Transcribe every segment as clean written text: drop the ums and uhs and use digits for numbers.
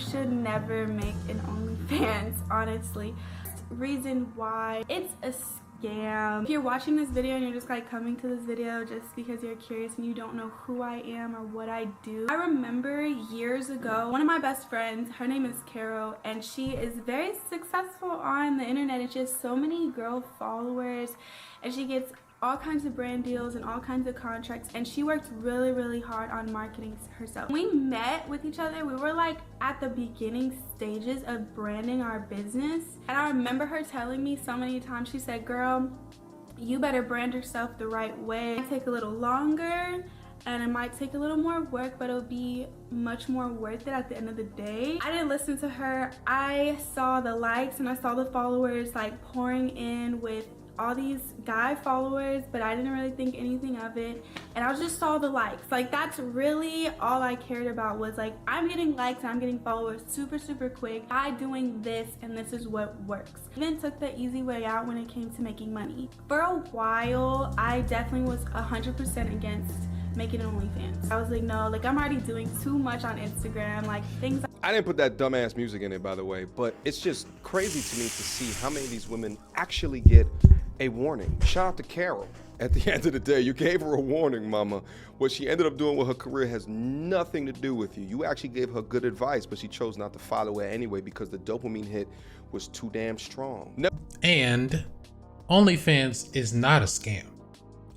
should never make an OnlyFans, honestly. Reason why, it's a scam. If you're watching this video and you're just like coming to this video just because you're curious and you don't know who I am or what I do. I remember years ago, one of my best friends, her name is Carol, and she is very successful on the internet. It's just so many girl followers, and she gets all kinds of brand deals and all kinds of contracts, and she worked really hard on marketing herself. When we met with each other, we were like at the beginning stages of branding our business, and I remember her telling me so many times, she said, girl, you better brand yourself the right way. It might take a little longer and it might take a little more work, but it'll be much more worth it at the end of the day. I didn't listen to her. I saw the likes and I saw the followers like pouring in with all these guy followers, but I didn't really think anything of it, and I just saw the likes. Like, that's really all I cared about, was like, I'm getting likes and I'm getting followers super quick by doing this, and this is what works. I even took the easy way out when it came to making money. For a while, I definitely was 100% against making an OnlyFans. I was like, no, like, I'm already doing too much on Instagram, like things. I didn't put that dumbass music in it, by the way, but it's just crazy to me to see how many of these women actually get a warning. Shout out to Carol. At the end of the day, you gave her a warning, mama. What she ended up doing with her career has nothing to do with you. You actually gave her good advice, but she chose not to follow it anyway because the dopamine hit was too damn strong. No. And OnlyFans is not a scam.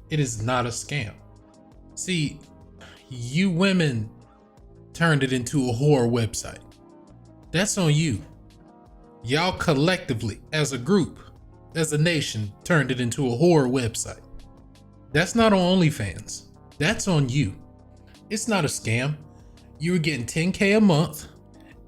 It is not a scam. See, you women turned it into a whore website. That's on you. Y'all collectively, as a group, as a nation, turned it into a whore website. That's not on OnlyFans. That's on you. It's not a scam. You were getting 10K a month,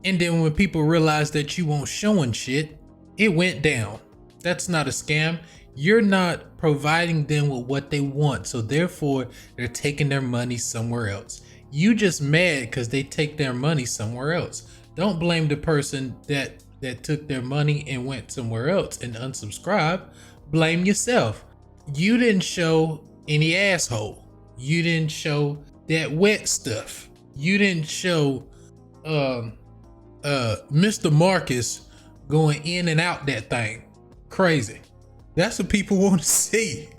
and then when people realized that you weren't showing shit, it went down. That's not a scam. You're not providing them with what they want, so therefore they're taking their money somewhere else. You just mad because they take their money somewhere else. Don't blame the person that took their money and went somewhere else and unsubscribed. Blame yourself. You didn't show any asshole. You didn't show that wet stuff. You didn't show Mr. Marcus going in and out that thing. Crazy. That's what people want to see.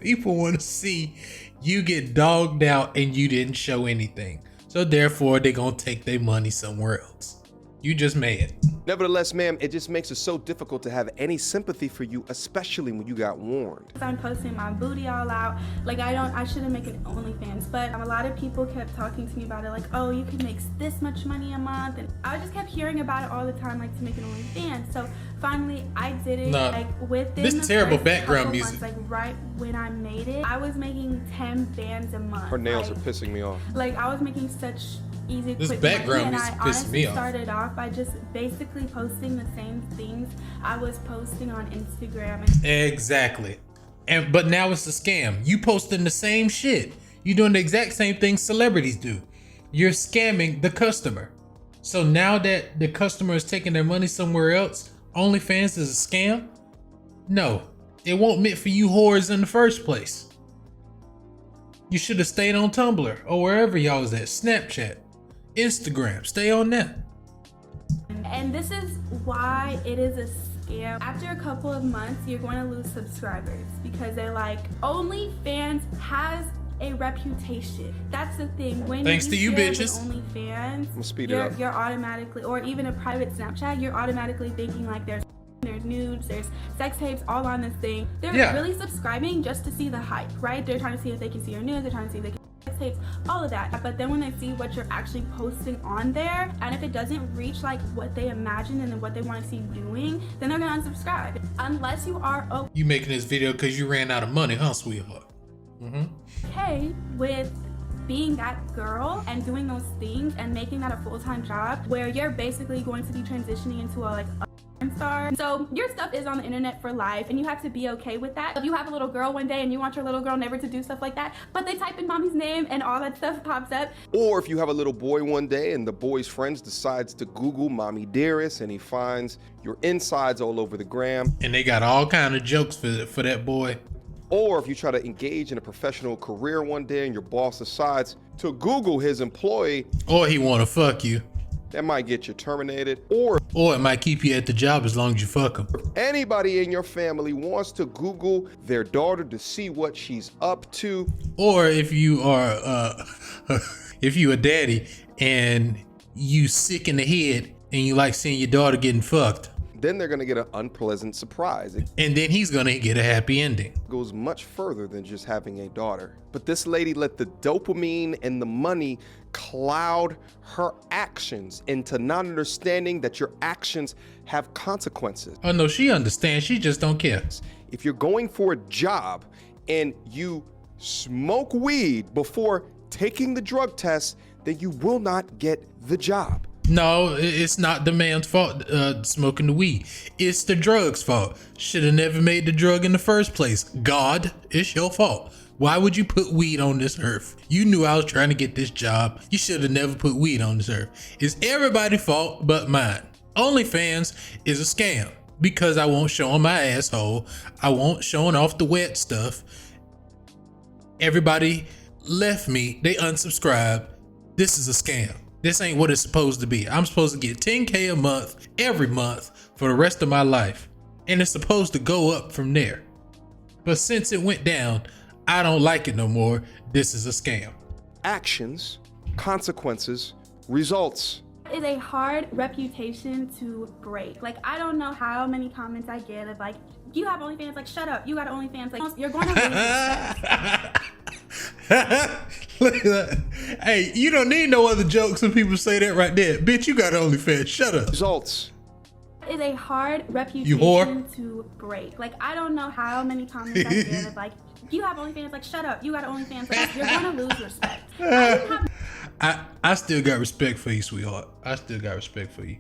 People want to see you get dogged out and you didn't show anything. So therefore they're gonna take their money somewhere else. You just mad. Nevertheless, ma'am, it just makes it so difficult to have any sympathy for you, especially when you got warned. I'm posting my booty all out. Like, I shouldn't make an OnlyFans, but a lot of people kept talking to me about it, like, oh, you can make this much money a month, and I just kept hearing about it all the time, like, to make an OnlyFans. So finally, I did it. Like, within this terrible background music. Months, like right when I made it, I was making 10 bands a month. Her nails are pissing me off. Like, I was making such easy, this quick background money, music and I pissing me honestly off. started off by just basically posting the same things I was posting on Instagram. Exactly. But now it's a scam. You posting the same shit. You doing the exact same thing celebrities do. You're scamming the customer. So now that the customer is taking their money somewhere else, OnlyFans is a scam? No, it won't meant for you whores in the first place. You should have stayed on Tumblr or wherever y'all was at. Snapchat, Instagram, stay on that. And this is why it is a scam. After a couple of months, you're going to lose subscribers because they're like, OnlyFans has a reputation. That's the thing. When thanks to you bitches. OnlyFans, you're automatically, or even a private Snapchat, you're automatically thinking like there's nudes, there's sex tapes all on this thing. They're really subscribing just to see the hype, right? They're trying to see if they can see your nudes, they're trying to see if they can sex tapes, all of that. But then when they see what you're actually posting on there, and if it doesn't reach like what they imagine and then what they want to see you doing, then they're gonna unsubscribe. Unless you are you making this video because you ran out of money, huh, sweetheart? Okay with being that girl and doing those things and making that a full-time job where you're basically going to be transitioning into a star. So your stuff is on the internet for life, and you have to be okay with that. If you have a little girl one day and you want your little girl never to do stuff like that, but they type in mommy's name and all that stuff pops up. Or if you have a little boy one day and the boy's friends decides to Google mommy dearest and he finds your insides all over the gram. And they got all kind of jokes for that boy. Or if you try to engage in a professional career one day and your boss decides to Google his employee. Or he want to fuck you. that might get you terminated, or it might keep you at the job as long as you fuck them. anybody in your family wants to Google their daughter to see what she's up to. Or if you are if you a daddy and you sick in the head and you like seeing your daughter getting fucked, then they're gonna get an unpleasant surprise. It and then he's gonna get a happy ending. goes much further than just having a daughter. But this lady let the dopamine and the money cloud her actions into not understanding that your actions have consequences. Oh no, she understands. She just don't care. If you're going for a job and you smoke weed before taking the drug test, then you will not get the job. No, it's not the man's fault smoking the weed. It's the drug's fault. Should have never made the drug in the first place. God, it's your fault. Why would you put weed on this earth? You knew I was trying to get this job. You should have never put weed on this earth. It's everybody's fault but mine. OnlyFans is a scam because I won't show on my asshole. I won't showing off the wet stuff. Everybody left me. They unsubscribed. This is a scam. This ain't what it's supposed to be. I'm supposed to get 10K a month every month for the rest of my life. And it's supposed to go up from there. But since it went down, I don't like it no more. This is a scam. Actions, consequences, results. Is a hard reputation to break. Like, I don't know how many comments I get of like, you have OnlyFans, like, shut up, you got OnlyFans, like, you're going to lose respect. Look at that. Hey, you don't need no other jokes when people say that right there. Bitch, you got OnlyFans, shut up. Results. Is a hard You reputation whore. to break. Like, I don't know how many comments I get of like, you have OnlyFans, like, shut up, you got OnlyFans, like, you're going to lose respect. I still got respect for you, sweetheart. I still got respect for you.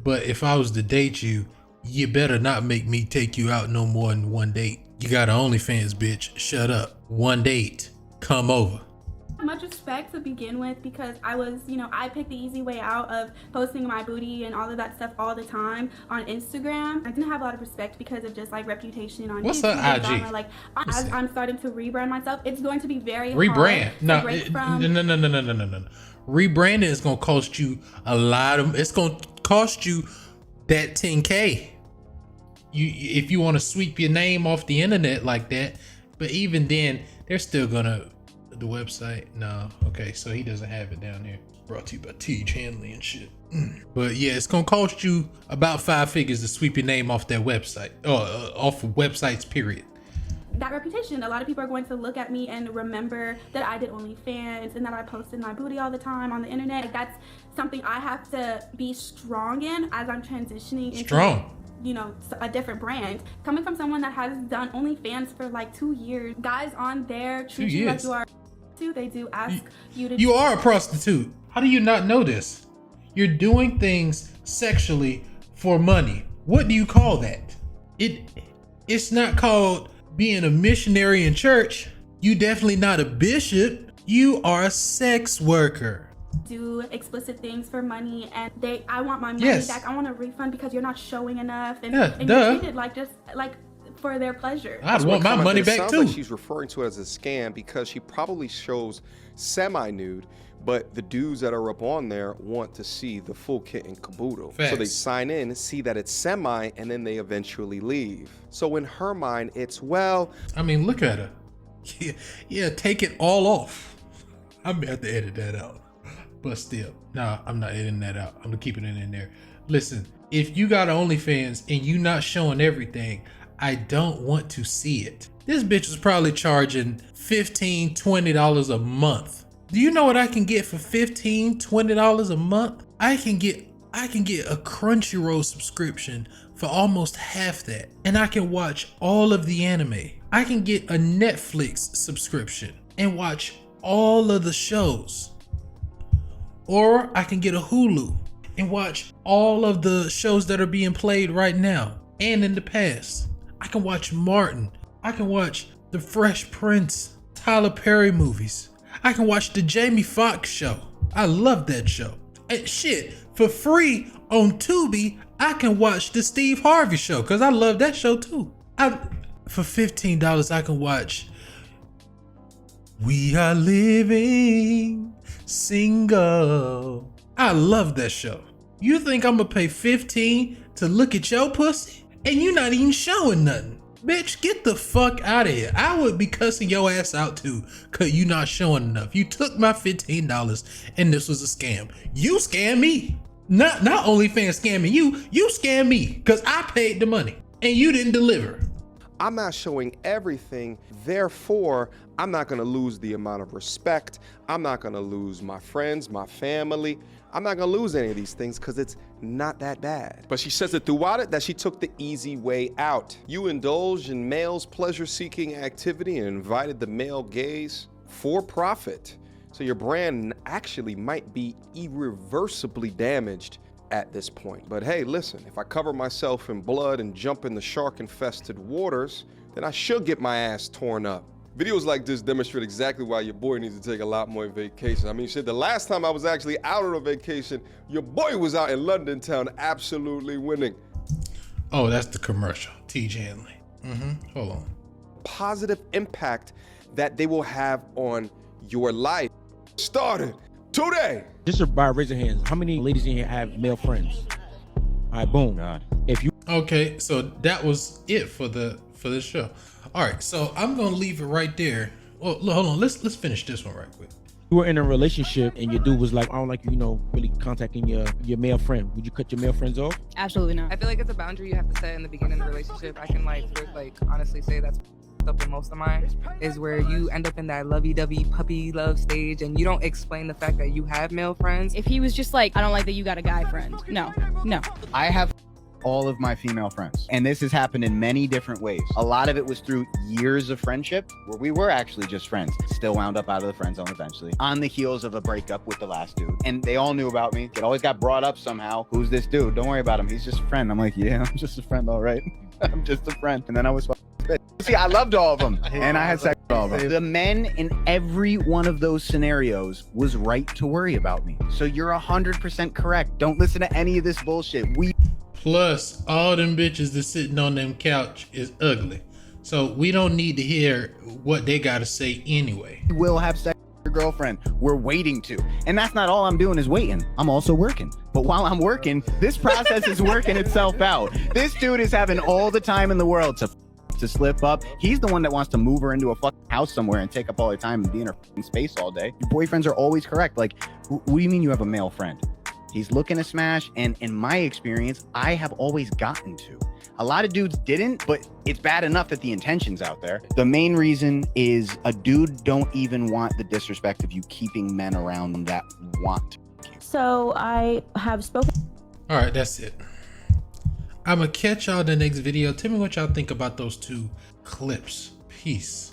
But if I was to date you, you better not make me take you out no more than one date. You got an OnlyFans, bitch. Shut up. One date. Come over. Much respect to begin with because I was, I picked the easy way out of posting my booty and all of that stuff all the time on Instagram. I didn't have a lot of respect because of just like reputation on What's YouTube. her and IG? drama. Like, as I'm starting to rebrand myself, it's going to be very Rebrand. hard to No, break no. from. Rebranding is gonna cost you a lot of. It's gonna cost you that 10K. If you want to sweep your name off the internet like that, but even then, they're still gonna. The website, no. Okay, so he doesn't have it down here. Brought to you by Tej Hanley and shit. But yeah, it's gonna cost you about 5 figures to sweep your name off that website, off of websites, period. That reputation, a lot of people are going to look at me and remember that I did OnlyFans and that I posted my booty all the time on the internet. Like, that's something I have to be strong in as I'm transitioning into a different brand. Coming from someone that has done OnlyFans for like 2 years, guys on there treat you like you are too. They do ask you to. You are a prostitute. How do you not know this? You're doing things sexually for money. What do you call that? It's not called being a missionary in church. You definitely not a bishop. You are a sex worker. Do explicit things for money, and I want my money back. I want a refund because you're not showing enough, and you're treated like just like for their pleasure. I want my money back sounds too. like she's referring to it as a scam because she probably shows semi-nude, but the dudes that are up on there want to see the full kit and caboodle. Facts. So they sign in, see that it's semi, and then they eventually leave. So in her mind, it's, well, I mean, look at her. Yeah, take it all off. I'm gonna have to edit that out. But still, nah, I'm not editing that out. I'm keeping it in there. Listen, if you got OnlyFans and you not showing everything, I don't want to see it. This bitch is probably charging $15, $20 a month. Do you know what I can get for $15, $20 a month? I can get a Crunchyroll subscription for almost half that, and I can watch all of the anime. I can get a Netflix subscription and watch all of the shows. Or I can get a Hulu and watch all of the shows that are being played right now and in the past. I can watch Martin. I can watch the Fresh Prince, Tyler Perry movies. I can watch the Jamie Foxx show. I love that show. And shit, for free on Tubi, I can watch the Steve Harvey show because I love that show too. For $15, I can watch We Are Living Single. I love that show. You think I'm gonna pay 15 to look at your pussy? And you not even showing nothing. Bitch, get the fuck out of here. I would be cussing your ass out too, cause you not showing enough. You took my $15 and this was a scam. You scammed me. Not OnlyFans scamming you, you scammed me, cause I paid the money and you didn't deliver. I'm not showing everything, therefore, I'm not gonna lose the amount of respect. I'm not gonna lose my friends, my family. I'm not gonna lose any of these things because it's not that bad. But she says that throughout it, that she took the easy way out. You indulged in male's pleasure-seeking activity and invited the male gaze for profit. So your brand actually might be irreversibly damaged at this point. But hey, listen, if I cover myself in blood and jump in the shark-infested waters, then I should get my ass torn up. Videos like this demonstrate exactly why your boy needs to take a lot more vacation. I mean, shit, the last time I was actually out on a vacation, your boy was out in London town absolutely winning. Oh, that's the commercial, T.J. Henley. Hold on. Positive impact that they will have on your life. Started today. Just by raising hands, how many ladies in here have male friends? All right, boom. God. If you Okay, so that was it for the show. All right, so I'm gonna leave it right there. Well, hold on, let's finish this one right quick. were in a relationship and your dude was like, I don't like you, you know, really contacting your male friend, would you cut your male friends off? Absolutely not. I feel like it's a boundary you have to set in the beginning of the relationship. I can honestly say that's up with most of mine, is where you end up in that lovey-dovey puppy love stage and you don't explain the fact that you have male friends. If he was just like, I don't like that you got a guy friend. No. I have all of my female friends, and this has happened in many different ways. A lot of it was through years of friendship where we were actually just friends, still wound up out of the friend zone eventually on the heels of a breakup with the last dude, and they all knew about me. It always got brought up somehow. Who's this dude? Don't worry about him, he's just a friend. I'm like, yeah, I'm just a friend, all right. I'm just a friend. And then I was see, I loved all of them and I had sex with all of them. The men in every one of those scenarios was right to worry about me. So you're 100% correct. Don't listen to any of this bullshit. Plus, all them bitches that's sitting on them couch is ugly. So we don't need to hear what they gotta say anyway. We will have sex with your girlfriend. We're waiting to. And that's not all I'm doing is waiting. I'm also working. But while I'm working, this process is working itself out. This dude is having all the time in the world to slip up. He's the one that wants to move her into a fucking house somewhere and take up all her time and be in her fucking space all day. Your boyfriends are always correct. Like, what do you mean you have a male friend? He's looking to smash, and in my experience, I have always gotten to. A lot of dudes didn't, but it's bad enough that the intention's out there. The main reason is a dude don't even want the disrespect of you keeping men around them that want to. So I have spoken. All right, that's it. I'm gonna catch y'all in the next video. Tell me what y'all think about those two clips. Peace.